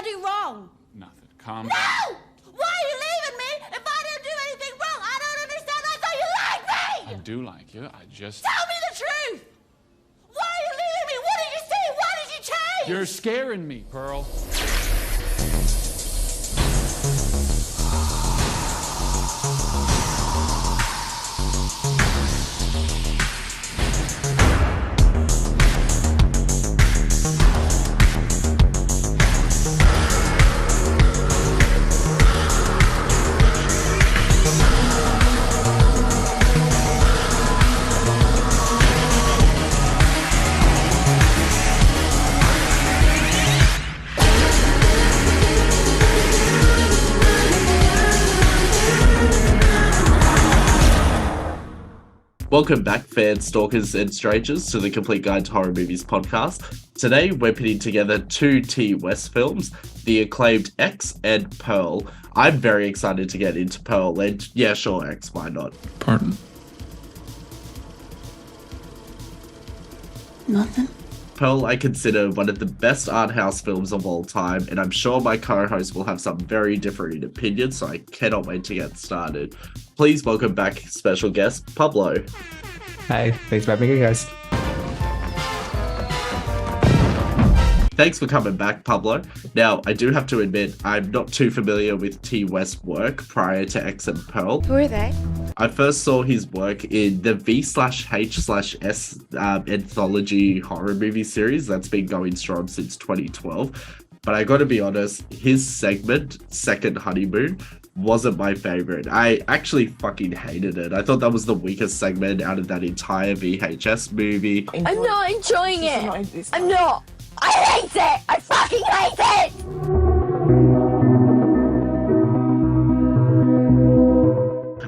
do wrong? Nothing. Calm No! down. Why are you leaving me if I didn't do anything wrong? I don't understand. I thought you liked me! I do like you. I just... Tell me the truth! Why are you leaving me? What did you see? Why did you change? You're scaring me, Pearl. Welcome back, fans, stalkers, and strangers, to the Complete Guide to Horror Movies podcast. Today, we're putting together two T West films, the acclaimed X and Pearl. I'm very excited to get into Pearl, and yeah, sure, X, why not? Pardon? Nothing. Pearl, I consider one of the best art house films of all time, and I'm sure my co-host will have some very differing opinions, so I cannot wait to get started. Please welcome back special guest, Pablo. Hey, thanks for having me, guys. Thanks for coming back, Pablo. Now, I do have to admit, I'm not too familiar with T West's work prior to X and Pearl. Who are they? I first saw his work in the V/H/S anthology horror movie series that's been going strong since 2012. But I gotta be honest, his segment, Second Honeymoon, wasn't my favorite. I actually fucking hated it. I thought that was the weakest segment out of that entire VHS movie. I'm not enjoying it. I'm not. I hate it. I fucking hate it.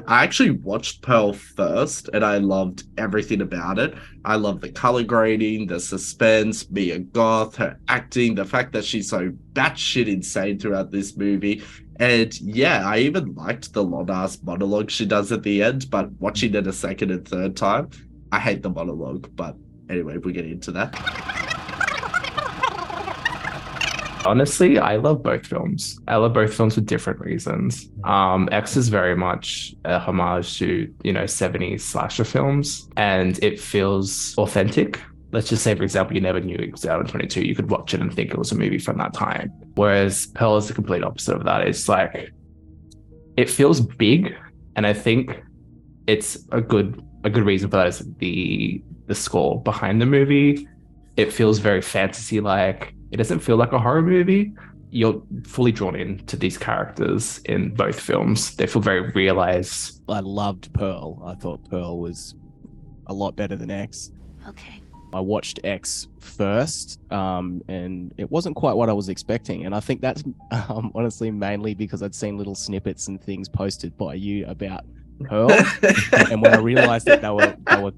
I actually watched Pearl first, and I loved everything about it. I love the color grading, the suspense, Mia Goth, her acting, the fact that she's so batshit insane throughout this movie. And yeah, I even liked the long-ass monologue she does at the end, but watching it a second and third time, I hate the monologue. But anyway, we'll get into that. Honestly, I love both films. I love both films for different reasons. X is very much a homage to, 70s slasher films, and it feels authentic. Let's just say, for example, you never knew it was out in 22. You could watch it and think it was a movie from that time. Whereas Pearl is the complete opposite of that. It's like, it feels big, and I think it's a good reason for that is the score behind the movie. It feels very fantasy-like. It doesn't feel like a horror movie. You're fully drawn into these characters in both films. They feel very realized. I loved Pearl. I thought Pearl was a lot better than X. Okay. I watched X first, and it wasn't quite what I was expecting. And I think that's honestly mainly because I'd seen little snippets and things posted by you about Pearl. And when I realized that they were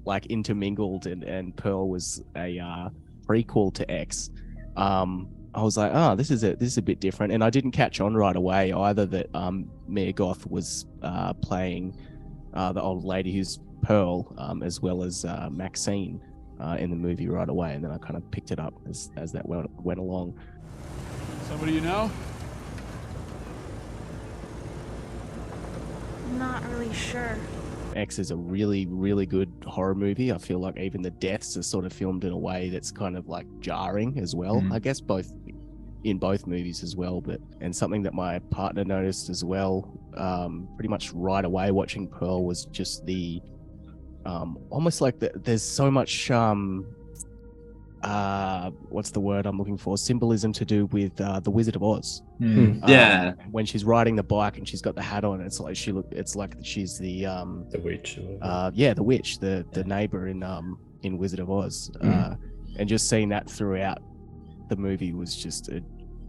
like intermingled and Pearl was a prequel to X, I was like, this is a bit different. And I didn't catch on right away either that Mia Goth was playing the old lady who's Pearl, as well as Maxine in the movie right away. And then I kind of picked it up as that went along. Somebody you know? I'm not really sure. X is a really, really good horror movie. I feel like even the deaths are sort of filmed in a way that's kind of like jarring as well. I guess in both movies as well. And something that my partner noticed as well, pretty much right away watching Pearl, was just the almost like there's so much what's the word I'm looking for? Symbolism to do with the Wizard of Oz. Yeah. When she's riding the bike and she's got the hat on, it's like she's the witch. the witch, the neighbor in Wizard of Oz. And just seeing that throughout the movie was just a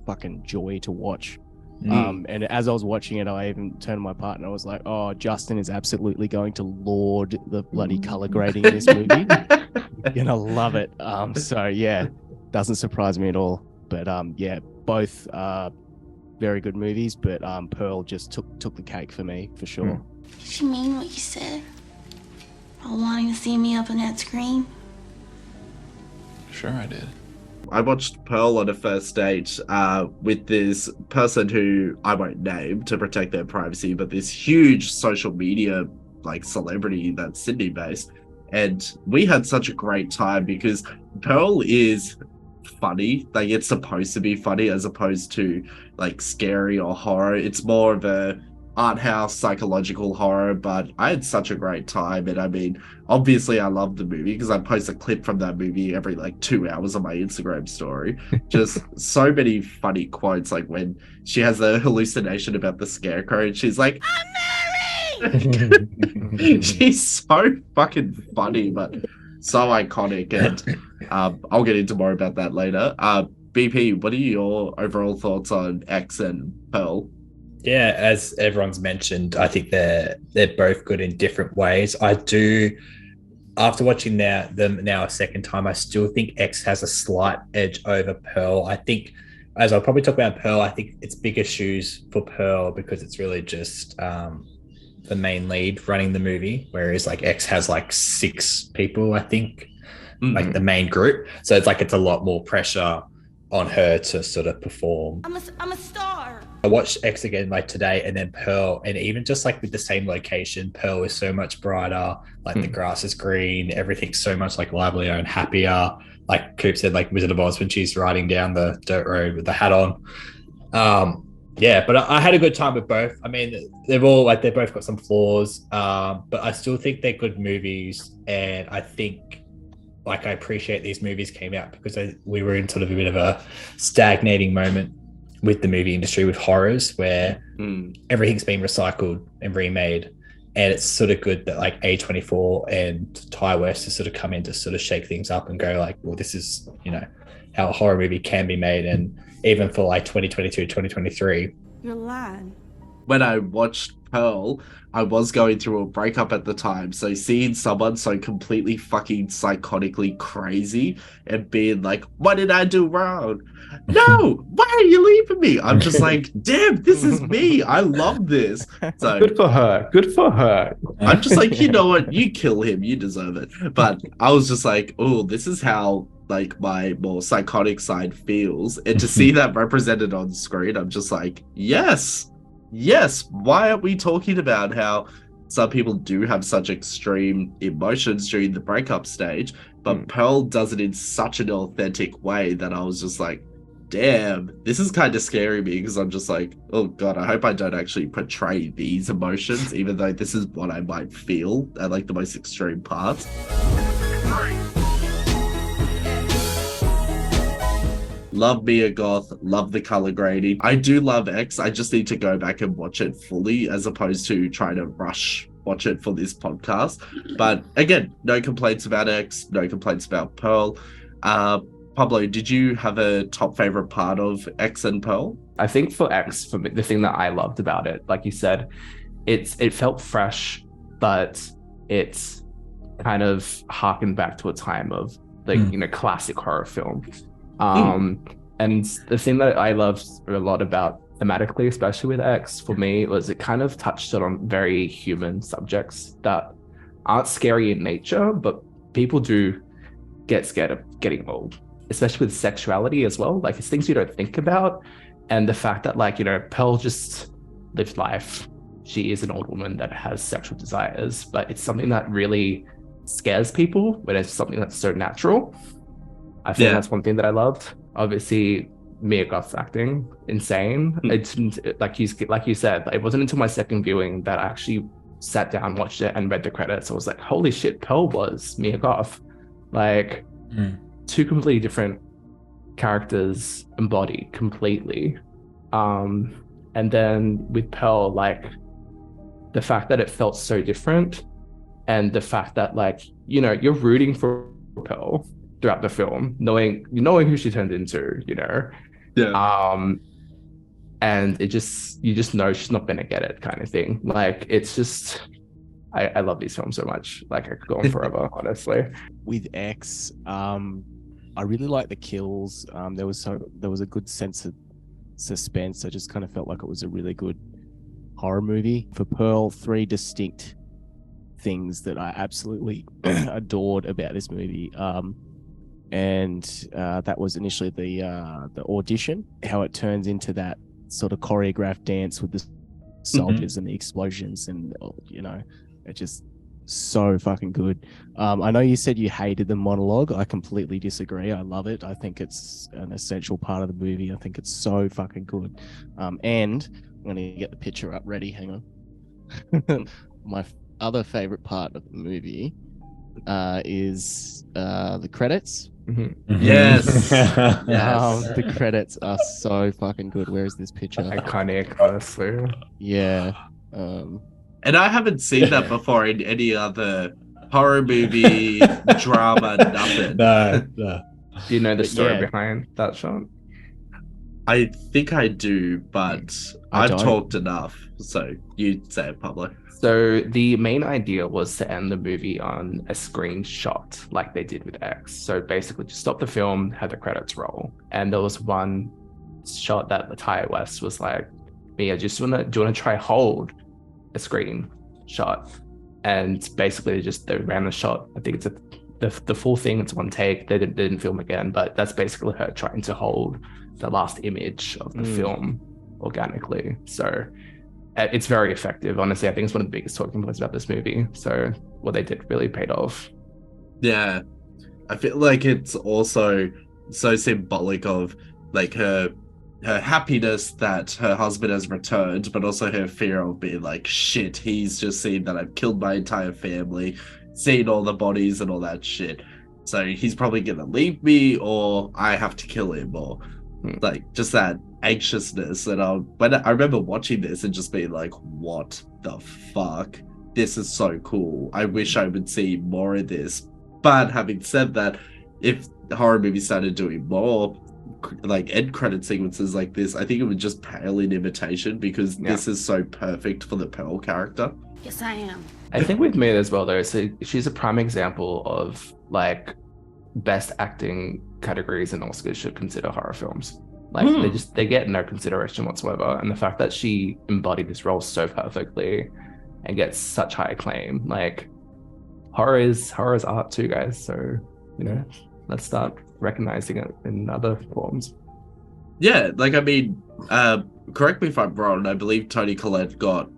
fucking joy to watch. And as I was watching it, I even turned to my partner. I was like, "Oh, Justin is absolutely going to lord the bloody color grading in this movie. You're gonna love it." So yeah, doesn't surprise me at all. But yeah, both very good movies. But Pearl just took the cake for me for sure. Did you mean what you said? About wanting to see me up on that screen? Sure I did. I watched Pearl on a first date with this person who I won't name to protect their privacy, but this huge social media like celebrity that's Sydney based. And we had such a great time because Pearl is funny. Like, it's supposed to be funny as opposed to like scary or horror. It's more of a art house psychological horror, but I had such a great time. And I mean, obviously I love the movie because I post a clip from that movie every like 2 hours on my Instagram story. Just so many funny quotes, like when she has the hallucination about the scarecrow and she's like, she's so fucking funny, but so iconic. And I'll get into more about that later. BP, what are your overall thoughts on X and Pearl? Yeah, as everyone's mentioned, I think they're both good in different ways. I do, after watching them now a second time, I still think X has a slight edge over Pearl. I think, as I'll probably talk about Pearl, I think it's bigger shoes for Pearl because it's really just the main lead running the movie, whereas like X has like 6 people, I think, like the main group. So it's like it's a lot more pressure on her to sort of perform. I'm a star. I watched X again like today, and then Pearl, and even just like with the same location, Pearl is so much brighter. Like the grass is green, everything's so much like livelier and happier. Like Coop said, like Wizard of Oz when she's riding down the dirt road with the hat on. Yeah, but I had a good time with both. I mean, they've both got some flaws, but I still think they're good movies, and I think like I appreciate these movies came out because we were in sort of a bit of a stagnating moment with the movie industry with horrors where everything's been recycled and remade, and it's sort of good that like A24 and Ty West has sort of come in to sort of shake things up and go like, well, this is, you know, how a horror movie can be made. And even for like 2022, 2023. You're lying. When I watched Pearl, I was going through a breakup at the time, so seeing someone so completely fucking psychotically crazy and being like, what did I do wrong? No, why are you leaving me? I'm just like, damn, this is me. I love this. So Good for her. Good for her. I'm just like, you know what? You kill him. You deserve it. But I was just like, oh, this is how like my more psychotic side feels. And to see that represented on screen, I'm just like, yes. Why aren't we talking about how some people do have such extreme emotions during the breakup stage, but Pearl does it in such an authentic way that I was just like, damn, this is kind of scary me, because I'm just like, oh god, I hope I don't actually portray these emotions, even though this is what I might feel at like the most extreme parts. Love Mia Goth, love the color grading. I do love X. I just need to go back and watch it fully as opposed to trying to rush watch it for this podcast. But again, no complaints about X, no complaints about Pearl. Pablo, did you have a top favorite part of X and Pearl? I think for X, for me, the thing that I loved about it, like you said, it felt fresh, but it's kind of harkened back to a time of like, you know, classic horror film. And the thing that I loved a lot about thematically, especially with X, for me, was it kind of touched on very human subjects that aren't scary in nature, but people do get scared of getting old, especially with sexuality as well. Like, it's things you don't think about. And the fact that, like, you know, Pearl just lived life. She is an old woman that has sexual desires, but it's something that really scares people when it's something that's so natural. I think that's one thing that I loved. Obviously, Mia Goth's acting, insane. It's like you said, it wasn't until my second viewing that I actually sat down, watched it, and read the credits. I was like, holy shit, Pearl was Mia Goth. Like, two completely different characters embodied completely. And then with Pearl, like, the fact that it felt so different, and the fact that, like, you know, you're rooting for Pearl throughout the film, knowing who she turned into, you know. And you just know she's not gonna get it, kind of thing. Like, it's just, I love these films so much. Like, I could go on forever, honestly. With X, I really like the kills. There was a good sense of suspense. I just kind of felt like it was a really good horror movie. For Pearl, 3 distinct things that I absolutely adored about this movie. and that was initially the audition. How it turns into that sort of choreographed dance with the soldiers and the explosions, and it's just so fucking good. I know you said you hated the monologue. I completely disagree. I love it. I think it's an essential part of the movie. I think it's so fucking good. And I'm gonna get the picture up ready. Hang on. My other favorite part of the movie is the credits. Yes. The credits are so fucking good. Where is this picture? Iconic, honestly. Yeah. And I haven't seen that before in any other horror movie, drama, nothing. No. Do you know the story yeah. behind that shot? I think I do, but I I've don't. talked enough. So you say it, Pablo. So the main idea was to end the movie on a screenshot like they did with X. So basically just stop the film, have the credits roll. And there was one shot that Matthias West was like, Mia, do you want to try hold a screenshot? And basically they ran the shot. I think it's the full thing, it's one take. They didn't film again, but that's basically her trying to hold the last image of the film organically. So it's very effective. Honestly, I think it's one of the biggest talking points about this movie. So what they did really paid off. Yeah. I feel like it's also so symbolic of like her happiness that her husband has returned, but also her fear of being like, shit, he's just seen that I've killed my entire family, seen all the bodies and all that shit. So he's probably gonna leave me, or I have to kill him, or like just that anxiousness. And when I remember watching this and just being like, what the fuck? This is so cool. I wish I would see more of this. But having said that, if horror movies started doing more like end credit sequences like this, I think it would just pale in imitation, because this is so perfect for the Pearl character. Yes, I am. I think with Mia as well, though, so she's a prime example of like best acting categories and Oscars should consider horror films. Like they get no consideration whatsoever. And the fact that she embodied this role so perfectly and gets such high acclaim, like horror is art too, guys. So, let's start recognizing it in other forms. Yeah, like, I mean, correct me if I'm wrong, I believe Toni Collette got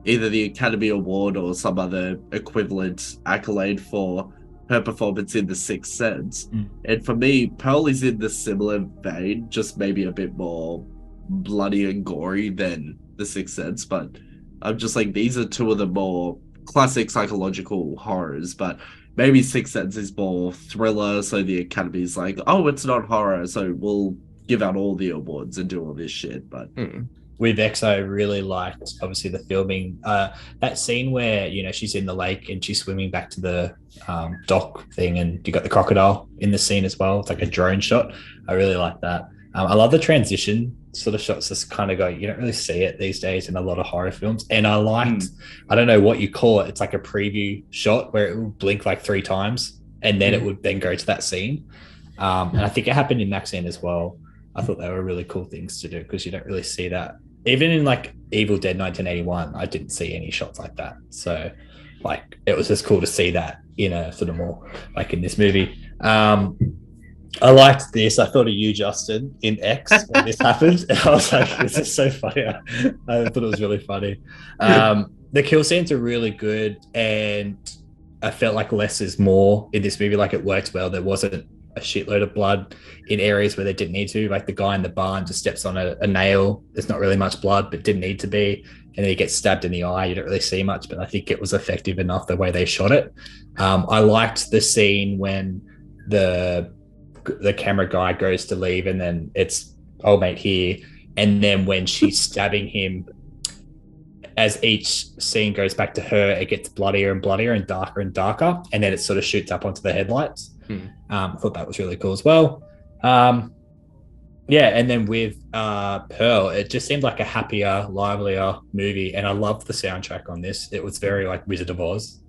either the Academy Award or some other equivalent accolade for her performance in The Sixth Sense. And for me, Pearl is in the similar vein, just maybe a bit more bloody and gory than The Sixth Sense, but I'm just like, these are two of the more classic psychological horrors, but maybe Sixth Sense is more thriller, so the Academy's like, oh, it's not horror, so we'll give out all the awards and do all this shit. But with X, I really liked, obviously, the filming. That scene where, she's in the lake and she's swimming back to the dock thing, and you got the crocodile in the scene as well. It's like a drone shot. I really like that. I love the transition sort of shots. Just kind of go, you don't really see it these days in a lot of horror films. And I liked, I don't know what you call it. It's like a preview shot where it will blink like 3 times and then it would then go to that scene. And I think it happened in Maxine as well. I thought they were really cool things to do, because you don't really see that. Even in like Evil Dead 1981, I didn't see any shots like that. So like, it was just cool to see that in a sort of more like in this movie. I liked this. I thought of you, Justin, in X when this happened. And I was like, this is so funny. I thought it was really funny. The kill scenes are really good, and I felt like less is more in this movie. Like, it worked well. There wasn't a shitload of blood in areas where they didn't need to. Like, the guy in the barn just steps on a nail. There's not really much blood, but didn't need to be. And then he gets stabbed in the eye. You don't really see much, but I think it was effective enough the way they shot it. I liked the scene when the camera guy goes to leave, and then it's old mate here. And then when she's stabbing him, as each scene goes back to her, it gets bloodier and bloodier and darker, and then it sort of shoots up onto the headlights. I thought that was really cool as well. And then with Pearl, it just seemed like a happier, livelier movie, and I loved the soundtrack on this. It was very like Wizard of Oz.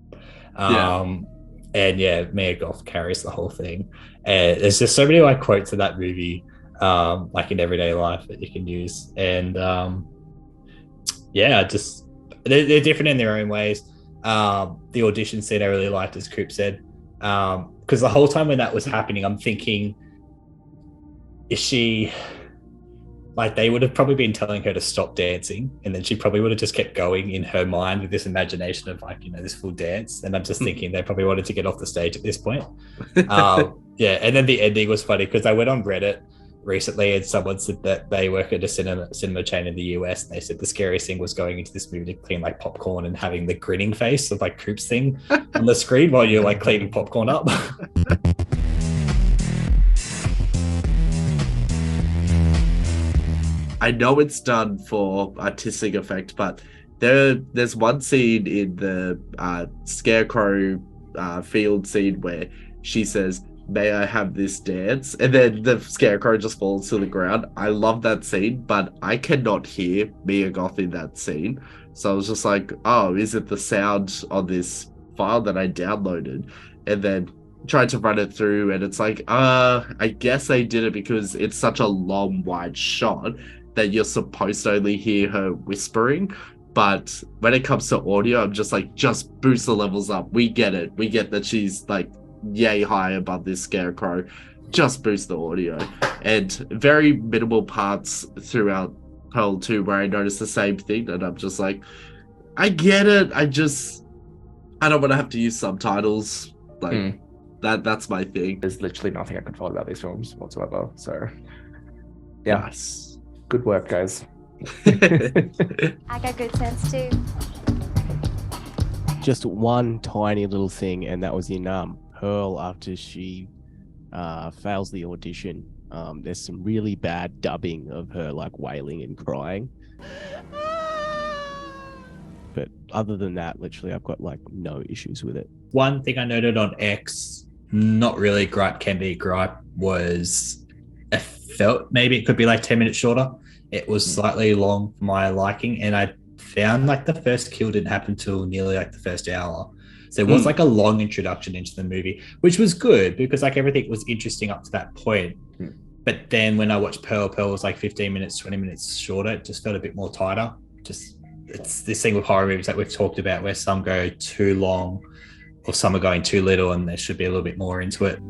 And Mia Goth carries the whole thing. And there's just so many like quotes of that movie, like in everyday life that you can use. And just they're different in their own ways. The audition scene I really liked, as Coop said. because the whole time when that was happening, I'm thinking, is she like, they would have probably been telling her to stop dancing, and then she probably would have just kept going in her mind with this imagination of like, this full dance. And I'm just thinking they probably wanted to get off the stage at this point. Yeah, and then the ending was funny because I went on Reddit recently and someone said that they work at a cinema chain in the US, and they said the scariest thing was going into this movie to clean like popcorn and having the grinning face of like Coop's thing on the screen while you're like cleaning popcorn up. I know it's done for artistic effect, but there's one scene in the Scarecrow field scene where she says, "May I have this dance?" And then the Scarecrow just falls to the ground. I love that scene, but I cannot hear Mia Goth in that scene. So I was just like, oh, is it the sound on this file that I downloaded? And then tried to run it through, and it's like, I guess they did it because it's such a long, wide shot that you're supposed to only hear her whispering. But when it comes to audio, I'm just like, just boost the levels up. We get it. We get that she's like yay high above this Scarecrow. Just boost the audio. And very minimal parts throughout Pearl 2 where I noticed the same thing, and I'm just like, I get it. I don't want to have to use subtitles. Like that's my thing. There's literally nothing I can fault about these films whatsoever. So yeah. Nice. Good work, guys. I got good sense too. Just one tiny little thing, and that was in Pearl after she fails the audition. There's some really bad dubbing of her like wailing and crying. But other than that, literally, I've got like no issues with it. One thing I noted on X, not really gripe, can be gripe, was I felt maybe it could be like 10 minutes shorter. It was slightly long for my liking, and I found like the first kill didn't happen till nearly like the first hour. So it was like a long introduction into the movie, which was good because like everything was interesting up to that point. But then when I watched Pearl was like 15 minutes, 20 minutes shorter. It just felt a bit more tighter. Just, it's this thing with horror movies that we've talked about where some go too long or some are going too little, and there should be a little bit more into it.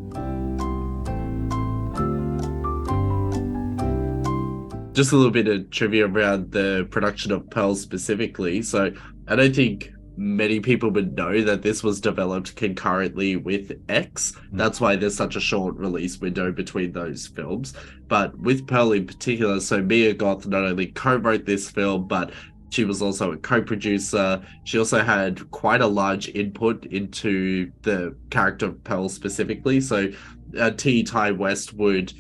Just a little bit of trivia around the production of Pearl specifically. So I don't think many people would know that this was developed concurrently with X. That's why there's such a short release window between those films. But with Pearl in particular, so Mia Goth not only co-wrote this film, but she was also a co-producer. She also had quite a large input into the character of Pearl specifically. So Ty West would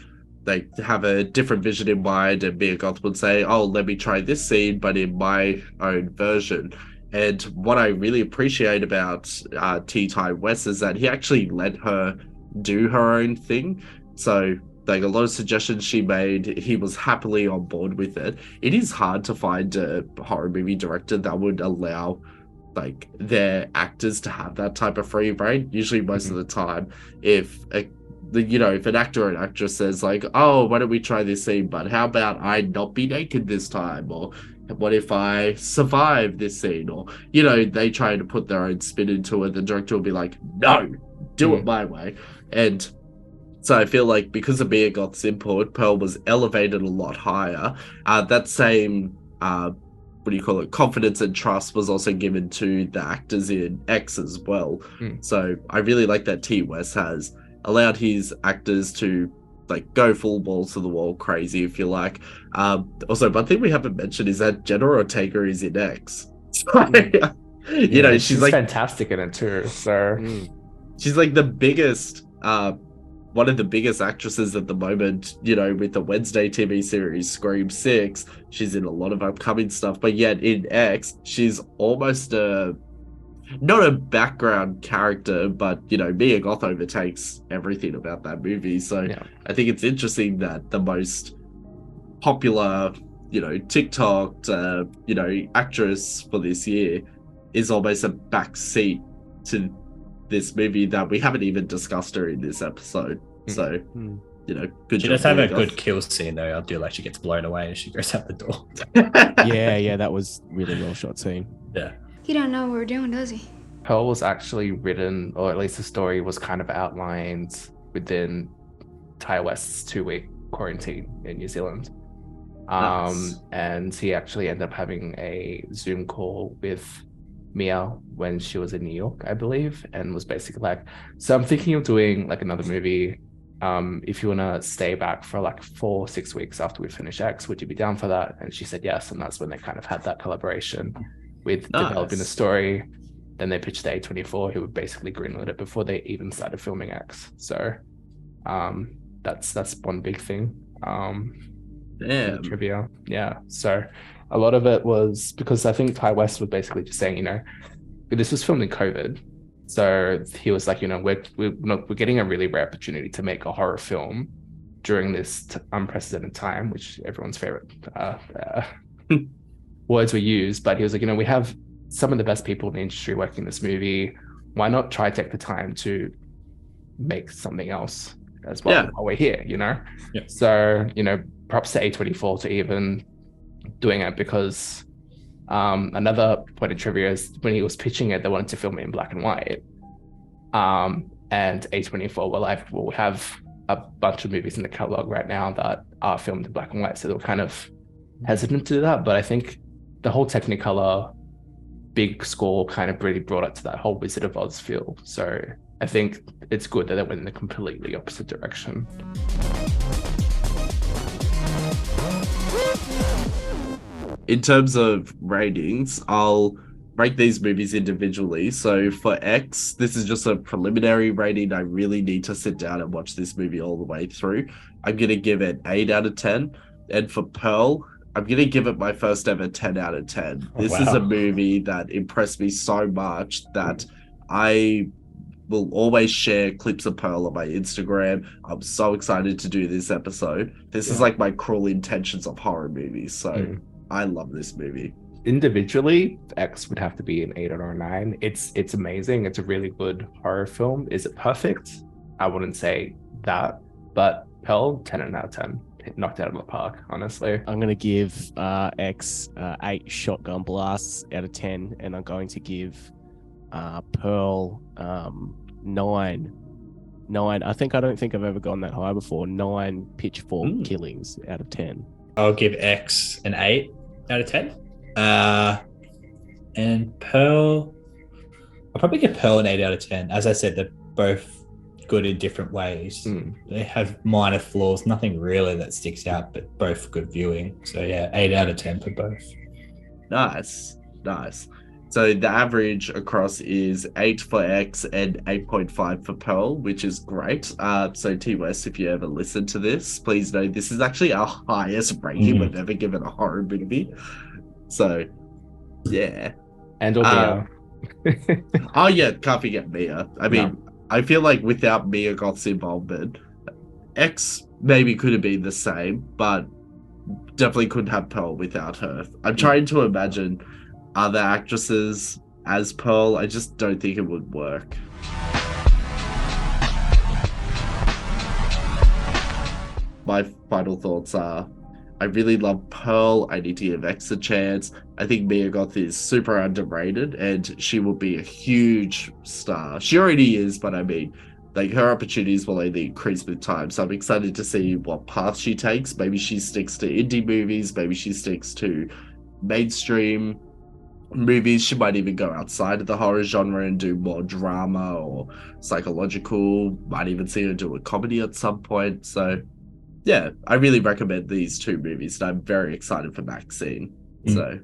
have a different vision in mind, and Mia Goth would say, oh, let me try this scene, but in my own version. And what I really appreciate about Ty West is that he actually let her do her own thing. So like a lot of suggestions she made, he was happily on board with it. It is hard to find a horror movie director that would allow like their actors to have that type of free reign. Usually most of the time, if an actor or an actress says like, oh, why don't we try this scene, but how about I not be naked this time? Or what if I survive this scene? Or, they try to put their own spin into it. The director will be like, no, do it my way. And so I feel like because of Mia Goth's input, Pearl was elevated a lot higher. That same, confidence and trust was also given to the actors in X as well. So I really like that T. West has allowed his actors to go full balls to the wall crazy, if you like. Also, one thing we haven't mentioned is that Jenna Ortega is in X. She's like fantastic in it too. So she's like the biggest, one of the biggest actresses at the moment, with the Wednesday TV series Scream 6. She's in a lot of upcoming stuff, but yet in X, she's almost not a background character, but Mia Goth overtakes everything about that movie. So I think it's interesting that the most popular, TikTok, actress for this year is almost a backseat to this movie that we haven't even discussed her in this episode. So, good She job. does have a good kill scene though. I do like she gets blown away as she goes out the door. Yeah, that was really well shot scene. Yeah. He don't know what we're doing, does he? Pearl was actually written, or at least the story was kind of outlined within Ty West's 2-week quarantine in New Zealand. Nice. And he actually ended up having a Zoom call with Mia when she was in New York, I believe, and was basically like, so I'm thinking of doing like another movie. If you want to stay back for like 4-6 weeks after we finish X, would you be down for that? And she said yes, and that's when they kind of had that collaboration with developing the story. Then they pitched to A24, who would basically greenlit it before they even started filming X. So that's one big thing. Trivia. Yeah. So a lot of it was because I think Ty West was basically just saying, you know, this was filmed in COVID. So he was like, you know, we're getting a really rare opportunity to make a horror film during this unprecedented time, which everyone's favorite words were used. But he was like, you know, we have some of the best people in the industry working this movie. Why not try take the time to make something else as well while we're here, you know? Yeah. So, you know, props to A24 to even doing it, because another point of trivia is when he was pitching it, they wanted to film it in black and white. And A24 were like, well, we have a bunch of movies in the catalog right now that are filmed in black and white. So they were kind of hesitant to do that. But I think the whole Technicolor big score kind of really brought it to that whole Wizard of Oz feel. So I think it's good that they went in the completely opposite direction. In terms of ratings, I'll rank these movies individually. So for X, this is just a preliminary rating. I really need to sit down and watch this movie all the way through. I'm going to give it 8 out of 10. And for Pearl, I'm going to give it my first ever 10 out of 10. This is a movie that impressed me so much that I will always share clips of Pearl on my Instagram. I'm so excited to do this episode. This is like my Cruel Intentions of horror movies. So I love this movie. Individually, X would have to be an 8 or a 9. It's amazing. It's a really good horror film. Is it perfect? I wouldn't say that, but Pearl, 10 out of 10. It knocked it out of the park, honestly. I'm going to give X 8 shotgun blasts out of 10, and I'm going to give Pearl 9. I don't think I've ever gone that high before. 9 pitchfork killings out of 10. I'll give X an 8 out of 10. And Pearl, I'll probably give Pearl an 8 out of 10. As I said, they're both good in different ways. They have minor flaws, nothing really that sticks out, but both good viewing. So yeah, 8 out of 10 for both. Nice. So the average across is 8 for X and 8.5 for Pearl, which is great. So T West, if you ever listen to this, please know this is actually our highest rating we've ever given a horror movie. So yeah. And Mia. Oh yeah, can't forget Mia. I mean, I feel like without Mia Goth's involvement, X maybe could have been the same, but definitely couldn't have Pearl without her. I'm trying to imagine other actresses as Pearl. I just don't think it would work. My final thoughts are, I really love Pearl. I need to give X a chance. I think Mia Goth is super underrated and she will be a huge star. She already is, but I mean, like, her opportunities will only increase with time. So I'm excited to see what path she takes. Maybe she sticks to indie movies. Maybe she sticks to mainstream movies. She might even go outside of the horror genre and do more drama or psychological. Might even see her do a comedy at some point. So yeah, I really recommend these two movies, and I'm very excited for Maxine. So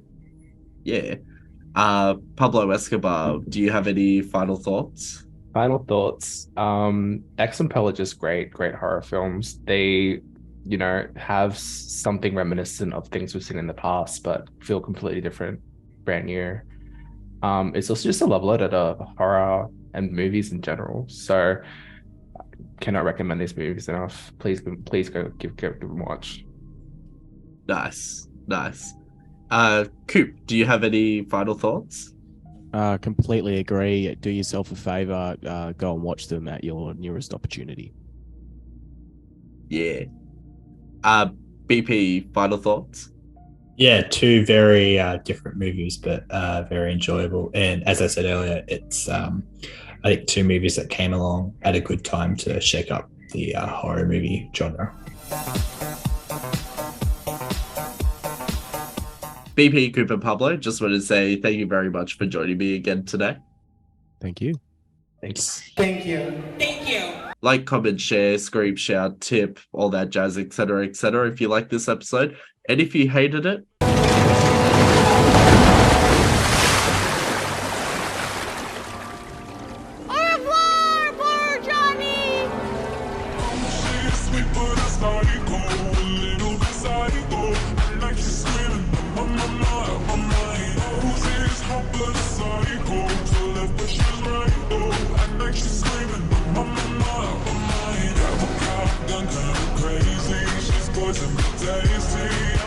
yeah. Pablo Escobar, do you have any final thoughts? Final thoughts. X and Pearl are just great horror films. They, you know, have something reminiscent of things we've seen in the past, but feel completely different, brand new. It's also just a love letter to horror and movies in general. So cannot recommend these movies enough. Please go give them a watch. Nice. Coop, do you have any final thoughts? Completely agree. Do yourself a favor, go and watch them at your nearest opportunity. Yeah. BP, final thoughts? Yeah, two very different movies, but very enjoyable. And as I said earlier, it's I think two movies that came along at a good time to shake up the horror movie genre. BP, Coop, and Pablo, just want to say thank you very much for joining me again today. Thank you. Thanks. Thank you. Thank you. Like, comment, share, scream, shout, tip, all that jazz, etc., etc. if you like this episode. And if you hated it, Au revoir, poor Johnny!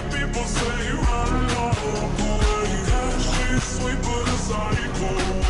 People say run, walk away. She's sweet but a psycho.